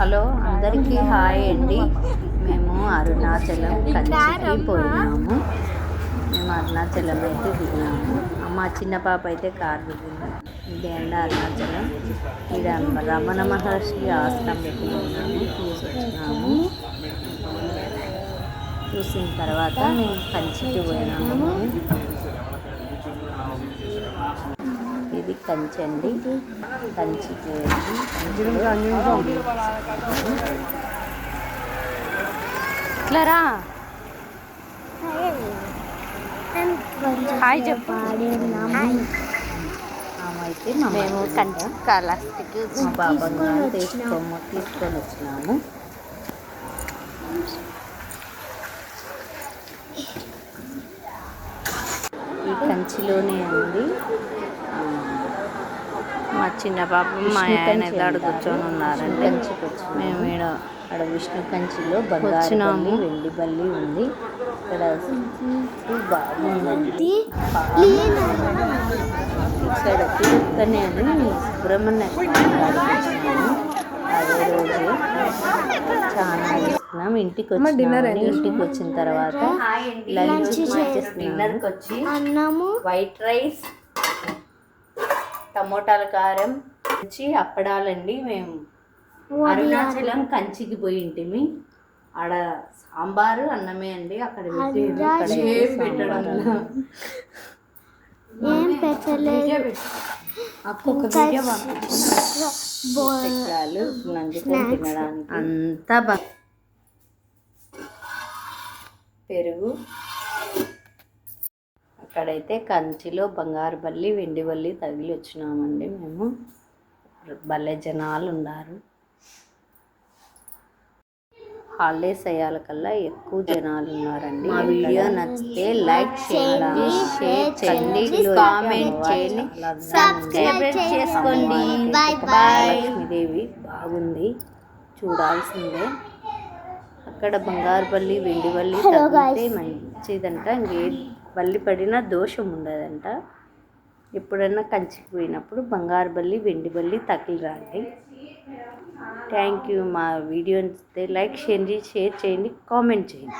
Hello అందరికీ hi అండి. మేము అరుణాచలం కంచికి పోయినాము. మేము అరుణాచలం అయితే దిగినాము. మా చిన్న పాప అయితే కారు దిగింది. ఇదే అండి అరుణాచలం. ఇక్కడ రమణ మహర్షి ఆశ్రమం పెట్టినాము, చూసి వచ్చినాము. చూసిన తర్వాత మేము కంచికి పోయినాము. ఇది కంచి అండి. కంచికి ఇట్లారా హాయ్ చెప్పు. అయితే మేము కంచి కాళహస్తికి మా బాబాను తీసుకొని వచ్చినాము. ఈ కంచిలోనే ఉంది. మా చిన్న పాప మా ఆయన ఎదాడు కూర్చొని ఉన్నారంటే మేము ఇక్కడ విష్ణు కంచిలో బంగారు వెండి బల్లి ఉంది. ఇక్కడ బాగుందండి. ఇక్కడ తిరుక్కనే అని సుబ్రహ్మణ్య అదే రోజు చాలా తీసుకున్నాం. ఇంటికి వచ్చిన తర్వాత లంచ్ డిన్నర్కి వచ్చి అన్నము, వైట్ రైస్, టమోటాల కారం వచ్చి అప్పడాలండి. మేము అరుణాచలం కంచికి పోయి ఇంటిమి. ఆడ సాంబారు అన్నమే అండి. అక్కడ తినడానికి అంతా పెరుగు. అక్కడైతే కంచిలో బంగారు బల్లి వెండి బల్లి తగిలి వచ్చినామండి. మేము భలే జనాలు ఉన్నారు. హాలిడేస్ అయ్యాలకల్లా ఎక్కువ జనాలు ఉన్నారండి. మా వీడియో నచ్చితే లైక్ చేయండి, షేర్ చేయండి, కామెంట్ చేయండి, సబ్స్క్రైబ్ చేసుకోండి. లక్ష్మీదేవి బాగుంది, చూడాల్సిందే. అక్కడ బంగారు బల్లి వెండి బల్లి తగిలితే మంచిదంట. ఇంకే బల్లి పడినా దోషం ఉండదంట. ఎప్పుడన్నా కంచికి పోయినప్పుడు బంగారు బల్లి వెండి బల్లి తగిలిరండి. Thank you. మా వీడియో నచ్చితే లైక్ చేయండి, షేర్ చేయండి, కామెంట్ చేయండి.